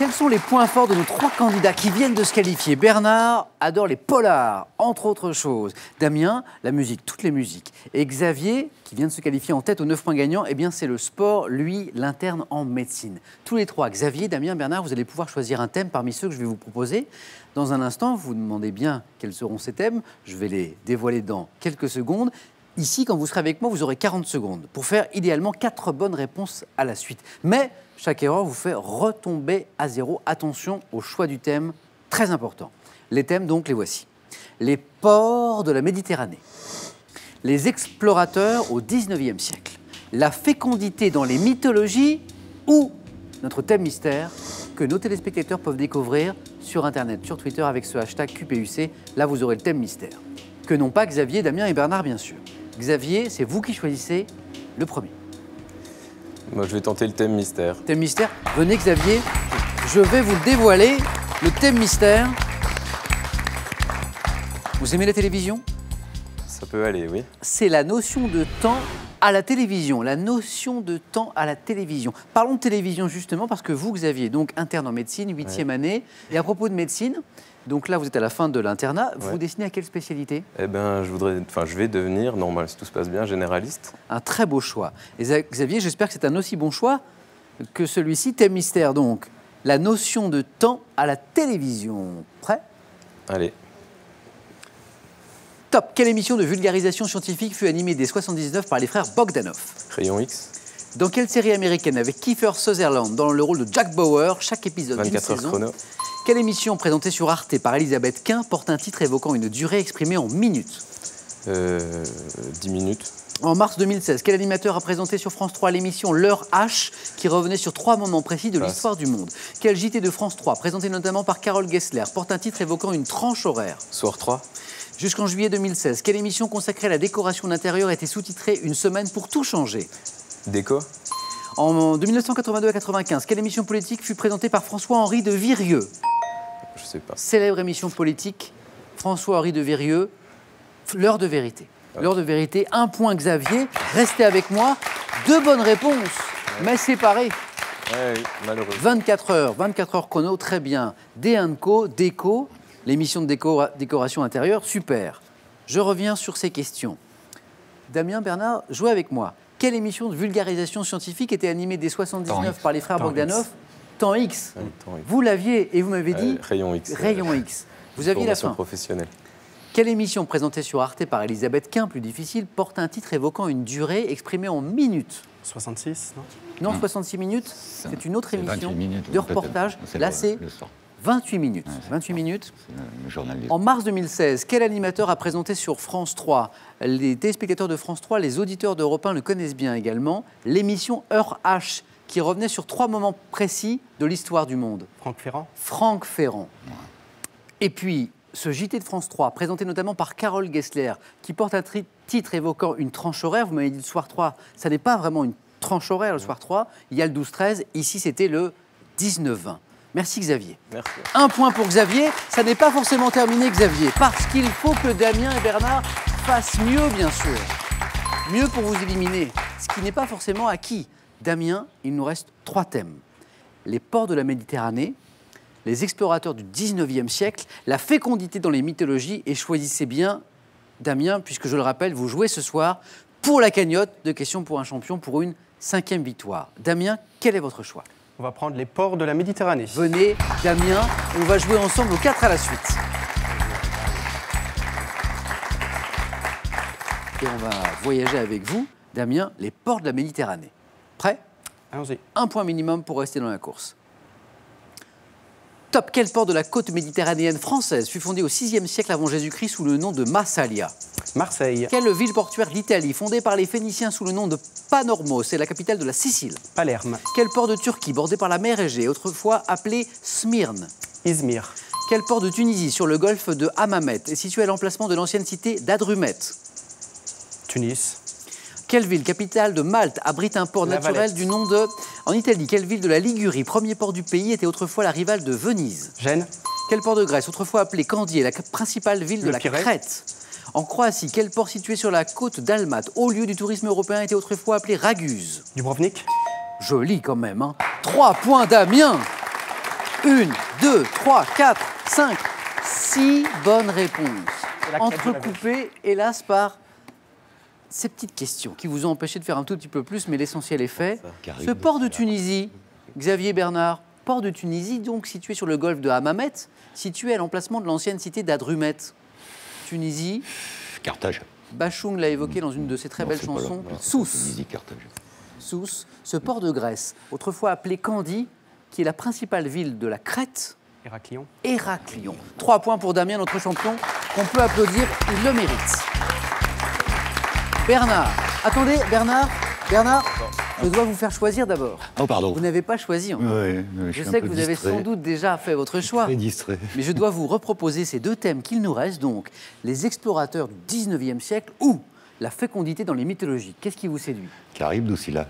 Quels sont les points forts de nos 3 candidats qui viennent de se qualifier? Bernard adore les polars, entre autres choses. Damien, la musique, toutes les musiques. Et Xavier, qui vient de se qualifier en tête aux 9 points gagnants, eh bien c'est le sport, lui, l'interne en médecine. Tous les 3, Xavier, Damien, Bernard, vous allez pouvoir choisir un thème parmi ceux que je vais vous proposer. Dans un instant, vous vous demandez bien quels seront ces thèmes. Je vais les dévoiler dans quelques secondes. Ici, quand vous serez avec moi, vous aurez 40 secondes pour faire idéalement 4 bonnes réponses à la suite. Mais chaque erreur vous fait retomber à zéro. Attention au choix du thème, très important. Les thèmes, donc, les voici. Les ports de la Méditerranée. Les explorateurs au 19e siècle. La fécondité dans les mythologies ou notre thème mystère que nos téléspectateurs peuvent découvrir sur Internet, sur Twitter avec ce hashtag QPUC. Là, vous aurez le thème mystère. Que n'ont pas Xavier, Damien et Bernard, bien sûr. Xavier, c'est vous qui choisissez le premier. Moi, je vais tenter le thème mystère. Thème mystère. Venez, Xavier. Je vais vous le dévoiler. Le thème mystère. Vous aimez la télévision? Ça peut aller, oui. C'est la notion de temps à la télévision. La notion de temps à la télévision. Parlons de télévision, justement, parce que vous, Xavier, donc interne en médecine, 8e année. Et à propos de médecine, donc là, vous êtes à la fin de l'internat. Vous vous destinez à quelle spécialité? Eh bien, je vais devenir, normal, si tout se passe bien, généraliste. Un très beau choix. Et Xavier, j'espère que c'est un aussi bon choix que celui-ci, thème mystère. Donc, la notion de temps à la télévision. Prêt? Allez. Top. Quelle émission de vulgarisation scientifique fut animée dès 1979 par les frères Bogdanov? Rayon X. Dans quelle série américaine avec Kiefer Sutherland dans le rôle de Jack Bauer, chaque épisode d'une 24 heures saison? chrono. Quelle émission présentée sur Arte par Elisabeth Quint porte un titre évoquant une durée exprimée en minutes? 10 minutes. En mars 2016, quel animateur a présenté sur France 3 l'émission L'heure H qui revenait sur 3 moments précis de l'histoire du monde? Quel JT de France 3, présenté notamment par Carole Gessler, porte un titre évoquant une tranche horaire? Soir 3. Jusqu'en juillet 2016, quelle émission consacrée à la décoration d'intérieur était sous-titrée Une semaine pour tout changer? Déco. En 1982 à 95, quelle émission politique fut présentée par François-Henri de Virieux? Je sais pas. Célèbre émission politique, François-Henri de Virieux, L'heure de vérité. L'heure de vérité, 1 point Xavier. Restez avec moi. 2 bonnes réponses, mais séparées. Oui, malheureux. 24 heures chrono, très bien. D&Co, déco, l'émission de décoration intérieure, super. Je reviens sur ces questions. Damien, Bernard, jouez avec moi. Quelle émission de vulgarisation scientifique était animée dès 1979 par les frères Bogdanov? Temps X. Temps X. Vous l'aviez et vous m'avez dit Rayon X. Rayon X. Vous aviez la fin. Professionnelle. Quelle émission présentée sur Arte par Elisabeth Quint, plus difficile, porte un titre évoquant une durée exprimée en minutes? 66, non? Non, 66 minutes. C'est une autre émission minutes, de reportage. Là, c'est 28 minutes. 28 minutes. Le journaliste. En mars 2016, quel animateur a présenté sur France 3? Les téléspectateurs de France 3, les auditeurs d'Europe 1 le connaissent bien également. L'émission Heure H, qui revenait sur 3 moments précis de l'histoire du monde. Franck Ferrand? Franck Ferrand. Et puis, ce JT de France 3, présenté notamment par Carole Gessler, qui porte un titre évoquant une tranche horaire. Vous m'avez dit le soir 3, ça n'est pas vraiment une tranche horaire le soir 3. Il y a le 12-13, ici c'était le 19-20. Merci Xavier. Merci. 1 point pour Xavier. Ça n'est pas forcément terminé Xavier, parce qu'il faut que Damien et Bernard fassent mieux bien sûr. Mieux pour vous éliminer, ce qui n'est pas forcément acquis. Damien, il nous reste 3 thèmes. Les ports de la Méditerranée, les explorateurs du 19e siècle, la fécondité dans les mythologies, et choisissez bien, Damien, puisque je le rappelle, vous jouez ce soir pour la cagnotte de questions pour un champion pour une 5e victoire. Damien, quel est votre choix? On va prendre les ports de la Méditerranée. Venez, Damien, on va jouer ensemble aux 4 à la suite. Et on va voyager avec vous, Damien, les ports de la Méditerranée. Prêt? Allons-y. 1 point minimum pour rester dans la course. Top. Quel port de la côte méditerranéenne française fut fondé au 6e siècle avant Jésus-Christ sous le nom de Massalia? Marseille. Quelle ville portuaire d'Italie, fondée par les Phéniciens sous le nom de Panormos, est la capitale de la Sicile? Palerme. Quel port de Turquie, bordé par la mer Égée, autrefois appelé Smyrne? Izmir. Quel port de Tunisie, sur le golfe de Hammamet, est situé à l'emplacement de l'ancienne cité d'Adrumet? Tunis. Quelle ville, capitale de Malte, abrite un port naturel Valette. du nom de... En Italie, quelle ville de la Ligurie, premier port du pays, était autrefois la rivale de Venise? Gênes. Quel port de Grèce, autrefois appelé Candier, la principale ville de la Pirée. Crète? En Croatie, quel port situé sur la côte d'Almat, haut lieu du tourisme européen, était autrefois appelé Raguse? Dubrovnik. Joli quand même, hein. 3 points Damien. 1, 2, 3, 4, 5, 6 bonnes réponses. la quête de la Entrecoupées, hélas, par ces petites questions qui vous ont empêché de faire un tout petit peu plus, mais l'essentiel est fait. Ce port de Tunisie, Xavier Bernard, port de Tunisie, donc situé sur le golfe de Hammamet, situé à l'emplacement de l'ancienne cité d'Adrumet. Tunisie, Carthage. Bachung l'a évoqué dans une de ses très belles c'est pas là. chansons, Voilà. Sousse. Tunisie, Carthage. Sousse, ce port de Grèce, autrefois appelé Candie, qui est la principale ville de la Crète, Héraclion. Héraclion. 3 points pour Damien, notre champion, qu'on peut applaudir, il le mérite. Bernard, attendez, Bernard, je dois vous faire choisir d'abord. Oh, pardon. Vous n'avez pas choisi encore. Ouais, Je sais que vous avez sans doute déjà fait votre choix, Très distrait. mais je dois vous reproposer ces deux thèmes qu'il nous reste, donc les explorateurs du 19e siècle ou la fécondité dans les mythologies. Qu'est-ce qui vous séduit? Carib, Doucilla.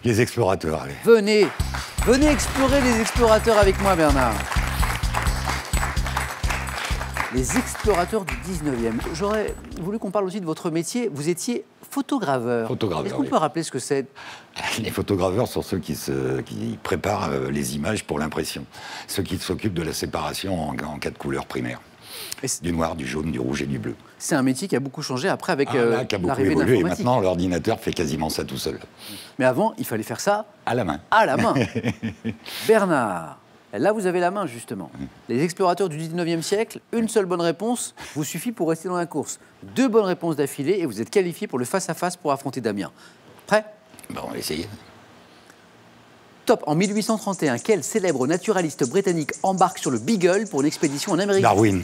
Les explorateurs, allez. Venez explorer les explorateurs avec moi, Bernard. Les explorateurs du 19e. J'aurais voulu qu'on parle aussi de votre métier. Vous étiez photograveur. Photograveur, Est-ce qu'on oui. peut rappeler ce que c'est? Les photograveurs sont ceux qui préparent les images pour l'impression. Ceux qui s'occupent de la séparation en 4 couleurs primaires. Et c'est- Du noir, du jaune, du rouge et du bleu. C'est un métier qui a beaucoup changé après avec Là, qui a beaucoup l'arrivée de évolué. Et l'informatique. maintenant, l'ordinateur fait quasiment ça tout seul. Mais avant, il fallait faire ça À la main. à la main. Bernard, là vous avez la main justement. Les explorateurs du 19e siècle, une seule bonne réponse vous suffit pour rester dans la course. 2 bonnes réponses d'affilée et vous êtes qualifié pour le face-à-face pour affronter Damien. Prêt? Bon, on va essayer. Top. En 1831, quel célèbre naturaliste britannique embarque sur le Beagle pour une expédition en Amérique? Darwin.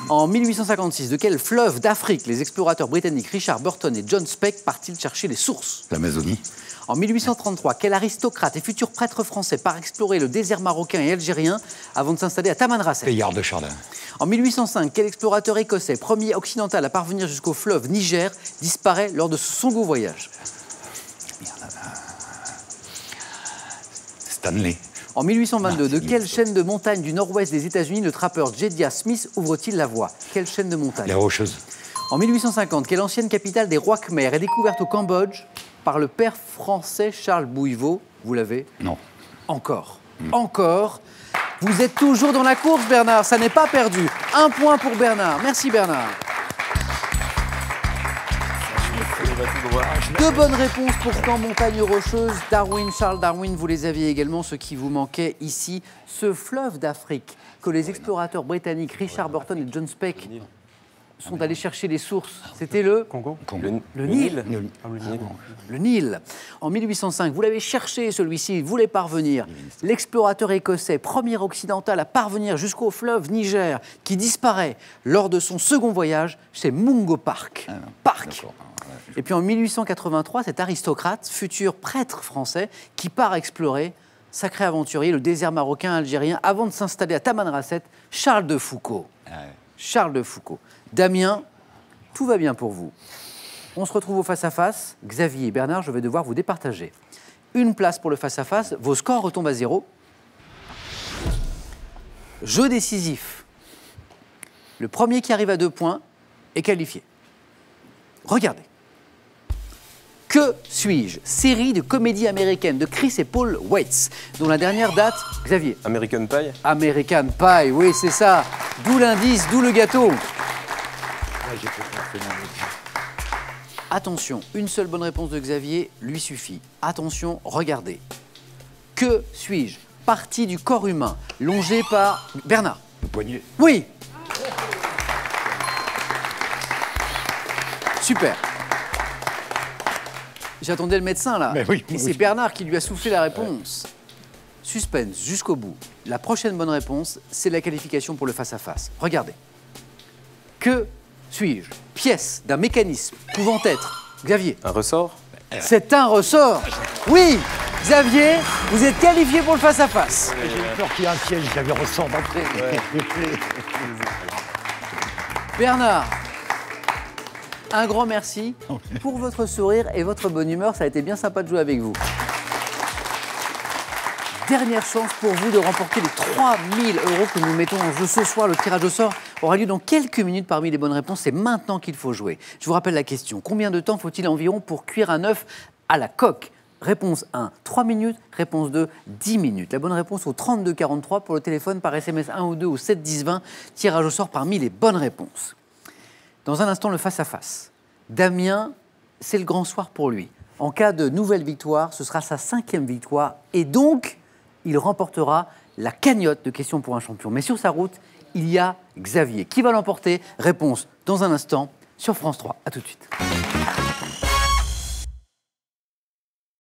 En 1856, de quel fleuve d'Afrique les explorateurs britanniques Richard Burton et John Speke partent-ils chercher les sources? L'Amazonie. En 1833, quel aristocrate et futur prêtre français part explorer le désert marocain et algérien avant de s'installer à Tamanrasset? Teilhard de Chardin. En 1805, quel explorateur écossais, premier occidental à parvenir jusqu'au fleuve Niger, disparaît lors de son second voyage? Stanley. En 1822, de Martinique. quelle chaîne de montagnes du nord-ouest des États-Unis le trappeur Jediah Smith ouvre-t-il la voie? Quelle chaîne de montagnes? Les Rocheuses. En 1850, quelle ancienne capitale des rois Khmers est découverte au Cambodge par le père français Charles Bouilleveau? Vous l'avez? Non. Encore. Encore. Vous êtes toujours dans la course, Bernard. Ça n'est pas perdu. 1 point pour Bernard. Merci, Bernard. 2 bonnes réponses pourtant, montagne rocheuse. Darwin, Charles Darwin, vous les aviez également. Ce qui vous manquait ici, ce fleuve d'Afrique que les explorateurs britanniques Richard Burton et John Speke sont allés chercher les sources. C'était le Congo. Le Nil. Nil. Le Nil. En 1805, vous l'avez cherché celui-ci, il voulait parvenir. L'explorateur écossais, premier occidental à parvenir jusqu'au fleuve Niger, qui disparaît lors de son second voyage, c'est Mungo Park. Park. D'accord. Et puis en 1883, cet aristocrate, futur prêtre français, qui part explorer, sacré aventurier, le désert marocain algérien, avant de s'installer à Tamanrasset, Charles de Foucault. Charles de Foucault. Damien, tout va bien pour vous. On se retrouve au face-à-face. Xavier et Bernard, je vais devoir vous départager. Une place pour le face-à-face, vos scores retombent à 0. Jeu décisif. Le premier qui arrive à 2 points est qualifié. Regardez. Que suis-je? Série de comédies américaines de Chris et Paul Weitz, dont la dernière date, Xavier. American Pie. American Pie, oui, c'est ça. D'où l'indice, d'où le gâteau. Attention, une seule bonne réponse de Xavier lui suffit. Attention, regardez. Que suis-je? Partie du corps humain, longée par... Bernard. Le poignet. Oui. Super. J'attendais le médecin, là. Mais oui, Et oui. c'est Bernard qui lui a soufflé la réponse. Suspense jusqu'au bout. La prochaine bonne réponse, c'est la qualification pour le face-à-face. Regardez. Que suis-je? Pièce d'un mécanisme pouvant être... Xavier. Un ressort. C'est un ressort. Oui. Xavier, vous êtes qualifié pour le face-à-face. J'ai eu peur qu'il y ait un piège, j'avais ressort d'entrée. Bernard, un grand merci pour votre sourire et votre bonne humeur. Ça a été bien sympa de jouer avec vous. Dernière chance pour vous de remporter les 3 000 € que nous mettons en jeu ce soir. Le tirage au sort aura lieu dans quelques minutes parmi les bonnes réponses. C'est maintenant qu'il faut jouer. Je vous rappelle la question. Combien de temps faut-il environ pour cuire un œuf à la coque? Réponse 1, 3 minutes. Réponse 2, 10 minutes. La bonne réponse au 32 43 pour le téléphone, par SMS 1 ou 2 au 7 10 20. Tirage au sort parmi les bonnes réponses. Dans un instant, le face-à-face. Damien, c'est le grand soir pour lui. En cas de nouvelle victoire, ce sera sa 5e victoire. Et donc, il remportera la cagnotte de questions pour un champion. Mais sur sa route, il y a Xavier. Qui va l'emporter? Réponse dans un instant sur France 3. A tout de suite.